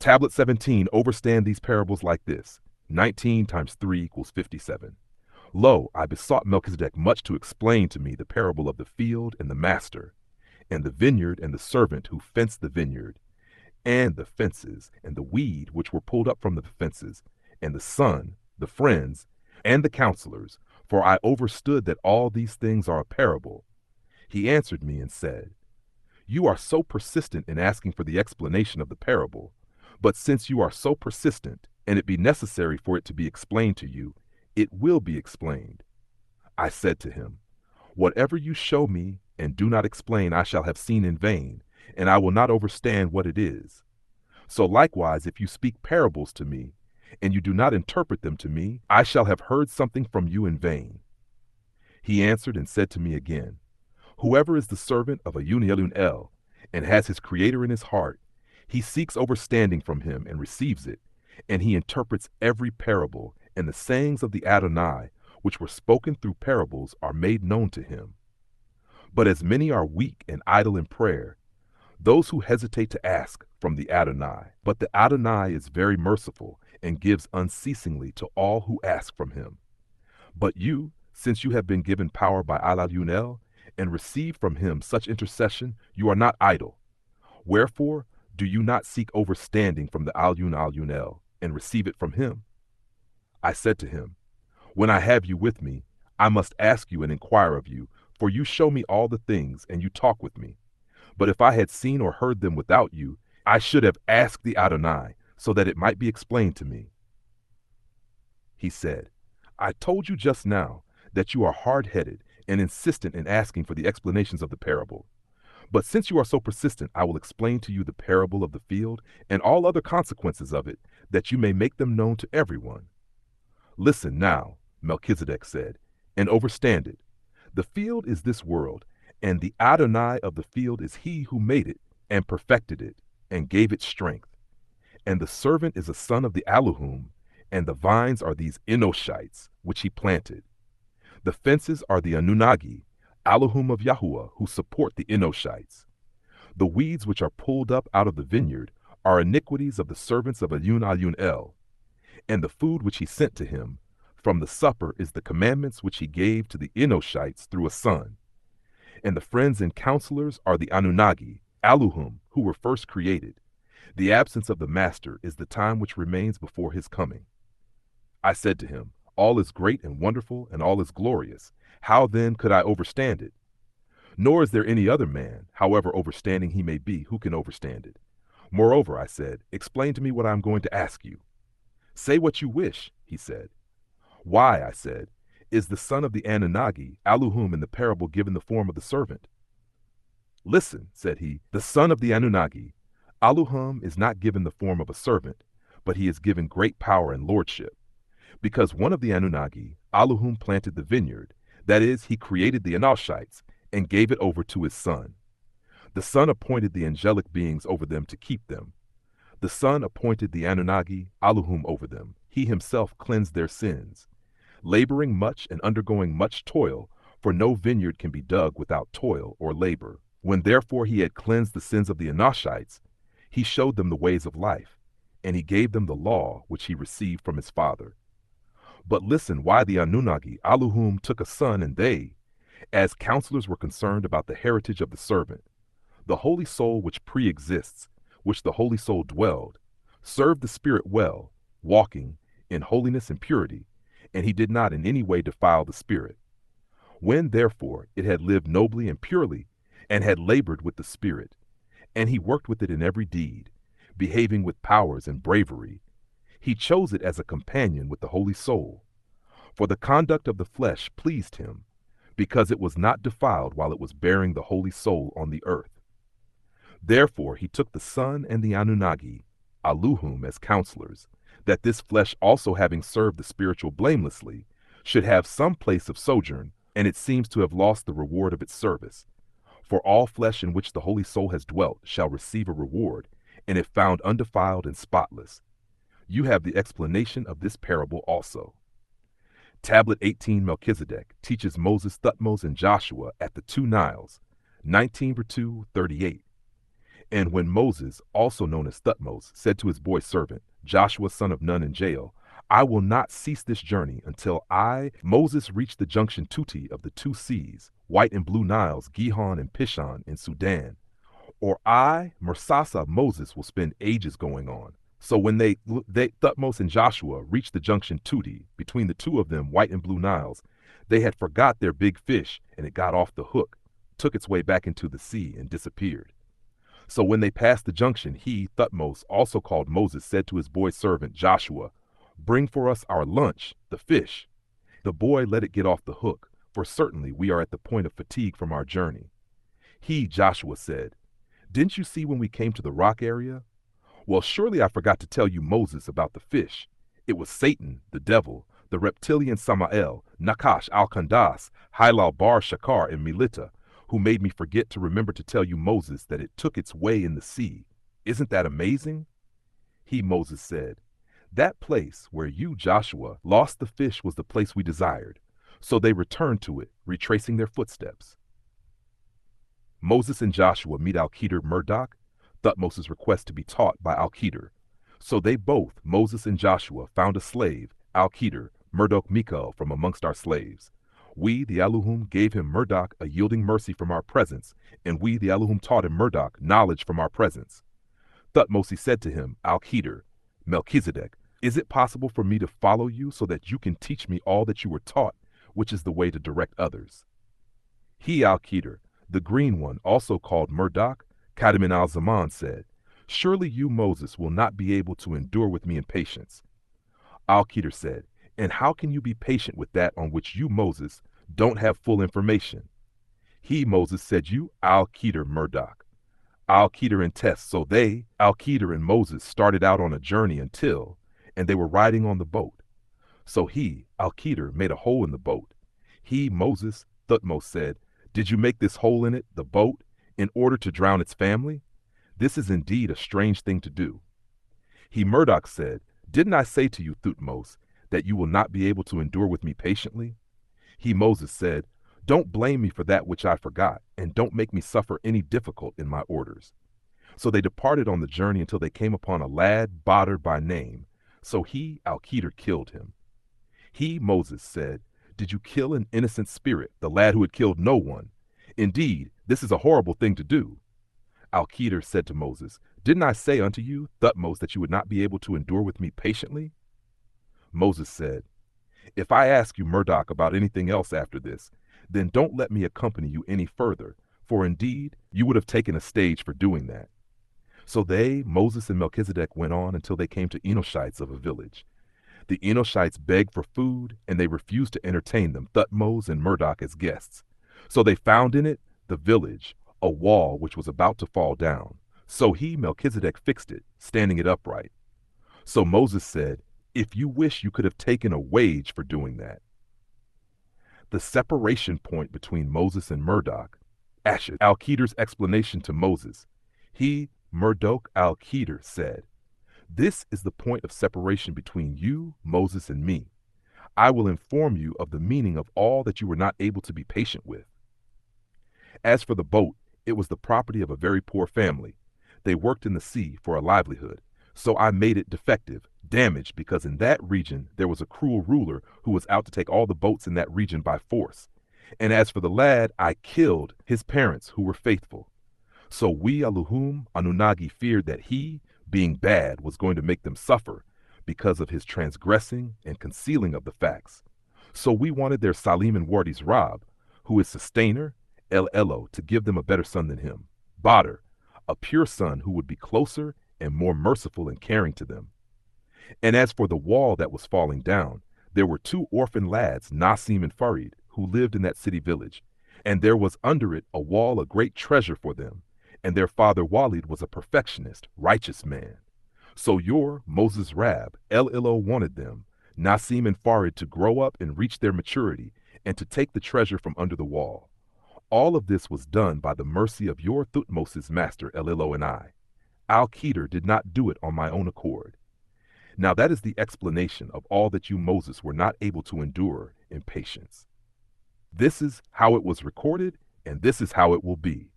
Tablet 17, overstand these parables like this. 19 times 3 equals 57. Lo, I besought Melchizedek much to explain to me the parable of the field and the master, and the vineyard and the servant who fenced the vineyard, and the fences, and the weed which were pulled up from the fences, and the son, the friends, and the counselors, for I overstood that all these things are a parable. He answered me and said, You are so persistent in asking for the explanation of the parable, but since you are so persistent, and it be necessary for it to be explained to you, it will be explained. I said to him, Whatever you show me and do not explain, I shall have seen in vain, and I will not overstand what it is. So likewise, if you speak parables to me, and you do not interpret them to me, I shall have heard something from you in vain. He answered and said to me again, Whoever is the servant of a Unilun and has his Creator in his heart, he seeks overstanding from him and receives it, and he interprets every parable, and the sayings of the Adonai, which were spoken through parables, are made known to him. But as many are weak and idle in prayer, those who hesitate to ask from the Adonai, but the Adonai is very merciful and gives unceasingly to all who ask from him. But you, since you have been given power by AllEyesOnEgyptTV and received from him such intercession, you are not idle. Wherefore, do you not seek overstanding from the AllEyesOnEgyptTV and receive it from him? I said to him, When I have you with me, I must ask you and inquire of you, for you show me all the things and you talk with me. But if I had seen or heard them without you, I should have asked the Adonai, so that it might be explained to me. He said, I told you just now that you are hard-headed and insistent in asking for the explanations of the parable. But since you are so persistent, I will explain to you the parable of the field and all other consequences of it, that you may make them known to everyone. Listen now, Melchizedek said, and overstand it. The field is this world, and the Adonai of the field is he who made it and perfected it and gave it strength. And the servant is a son of the Elohim, and the vines are these Enoshites, which he planted. The fences are the Anunnaki, Elohim of Yahuwah, who support the Enoshites. The weeds which are pulled up out of the vineyard are iniquities of the servants of Ayun, and the food which he sent to him from the supper is the commandments which he gave to the Enoshites through a son. And the friends and counselors are the Anunnaki, Elohim, who were first created. The absence of the master is the time which remains before his coming. I said to him, All is great and wonderful, and all is glorious. How then could I overstand it? Nor is there any other man, however overstanding he may be, who can overstand it. Moreover, I said, Explain to me what I am going to ask you. Say what you wish, he said. Why, I said, is the son of the Anunnaki, Elohim, in the parable given the form of the servant? Listen, said he, the son of the Anunnaki, Elohim, is not given the form of a servant, but he is given great power and lordship. Because one of the Anunnaki, Elohim, planted the vineyard, that is, he created the Enoshites, and gave it over to his son. The son appointed the angelic beings over them to keep them. The son appointed the Anunnaki, Elohim, over them. He himself cleansed their sins, laboring much and undergoing much toil, for no vineyard can be dug without toil or labor. When therefore he had cleansed the sins of the Enoshites, he showed them the ways of life, and he gave them the law which he received from his father. But listen, why the Anunnaki, Elohim, took a son, and they, as counselors, were concerned about the heritage of the servant. The holy soul which pre-exists, which the holy soul dwelled, served the spirit well, walking in holiness and purity, and he did not in any way defile the spirit. When, therefore, it had lived nobly and purely, and had labored with the spirit, and he worked with it in every deed, behaving with powers and bravery, he chose it as a companion with the holy soul. For the conduct of the flesh pleased him, because it was not defiled while it was bearing the holy soul on the earth. Therefore he took the son and the Anunnaki, Elohim, as counselors, that this flesh also, having served the spiritual blamelessly, should have some place of sojourn, and it seems to have lost the reward of its service. For all flesh in which the holy soul has dwelt shall receive a reward, and if found undefiled and spotless. You have the explanation of this parable also. Tablet 18, Melchizedek, teaches Moses, Thutmose, and Joshua at the 2 Niles, 19:2, 38. And when Moses, also known as Thutmose, said to his boy servant, Joshua son of Nun in jail, I will not cease this journey until I, Moses, reach the junction Tuti of the two seas, White and Blue Niles, Gihon and Pishon in Sudan, or I, Mursasa, Moses, will spend ages going on. So when Thutmose and Joshua reached the junction Tuti, between the two of them, White and Blue Niles, they had forgot their big fish, and it got off the hook, took its way back into the sea, and disappeared. So when they passed the junction, he, Thutmose, also called Moses, said to his boy servant Joshua, Bring for us our lunch, the fish. The boy let it get off the hook, for certainly we are at the point of fatigue from our journey. He, Joshua, said, Didn't you see when we came to the rock area? Well, surely I forgot to tell you, Moses, about the fish. It was Satan, the devil, the reptilian Samael, Nakhash al-Kandas, Hilal Bar Shakar, and Melita, who made me forget to remember to tell you, Moses, that it took its way in the sea. Isn't that amazing? He, Moses, said, That place where you, Joshua, lost the fish was the place we desired. So they returned to it, retracing their footsteps. Moses and Joshua meet Khidr Murdoq, Thutmose's request to be taught by Khidr. So they both, Moses and Joshua, found a slave, Khidr, Murdoq Michael, from amongst our slaves. We, the Elohim, gave him Murdoq a yielding mercy from our presence, and we, the Elohim, taught him Murdoq knowledge from our presence. Thutmose said to him, Khidr, Melchizedek, is it possible for me to follow you so that you can teach me all that you were taught, which is the way to direct others? He, Khidr, the green one, also called Murdoq, Kadmin al-Zaman, said, Surely you, Moses, will not be able to endure with me in patience. Khidr said, And how can you be patient with that on which you, Moses, don't have full information? He, Moses, said, You, Khidr Murdoq. Khidr and Tess, so they, Khidr and Moses, started out on a journey until, and they were riding on the boat. So he, Khidr, made a hole in the boat. He, Moses, Thutmose, said, Did you make this hole in it, the boat, in order to drown its family? This is indeed a strange thing to do. He, Murdoq, said, Didn't I say to you, Thutmose, that you will not be able to endure with me patiently? He, Moses, said, Don't blame me for that which I forgot, and don't make me suffer any difficult in my orders. So they departed on the journey until they came upon a lad, Badr by name. So he, Khidr, killed him. He, Moses, said, Did you kill an innocent spirit, the lad who had killed no one? Indeed, this is a horrible thing to do. Khidr said to Moses, Didn't I say unto you, Thutmose, that you would not be able to endure with me patiently? Moses said, If I ask you, Murdoq, about anything else after this, then don't let me accompany you any further, for indeed you would have taken a stage for doing that. So they, Moses and Melchizedek, went on until they came to Enoshites of a village. The Enoshites begged for food, and they refused to entertain them, Thutmose and Murdoq, as guests. So they found in it, the village, a wall which was about to fall down. So he, Melchizedek, fixed it, standing it upright. So Moses said, If you wish, you could have taken a wage for doing that. The separation point between Moses and Murdoq. Khidr's explanation to Moses. He, Murdoq Khidr, said, This is the point of separation between you, Moses, and me. I will inform you of the meaning of all that you were not able to be patient with. As for the boat, it was the property of a very poor family. They worked in the sea for a livelihood, so I made it defective, damaged, because in that region there was a cruel ruler who was out to take all the boats in that region by force. And as for the lad, I killed his parents who were faithful. So we, Elohim, Anunnaki, feared that he, being bad, was going to make them suffer because of his transgressing and concealing of the facts. So we wanted their Salim and Wardi's Rab, who is sustainer, El Elo, to give them a better son than him, Badr, a pure son who would be closer and more merciful and caring to them. And as for the wall that was falling down, there were two orphan lads, Nasim and Farid, who lived in that city village, and there was under it a wall, a great treasure for them, and their father Walid was a perfectionist, righteous man. So your, Moses' Rab, El Elo, wanted them, Nasim and Farid, to grow up and reach their maturity, and to take the treasure from under the wall. All of this was done by the mercy of your Thutmose's master, El Elo, and I. Khidr did not do it on my own accord. Now that is the explanation of all that you, Moses, were not able to endure in patience. This is how it was recorded, and this is how it will be.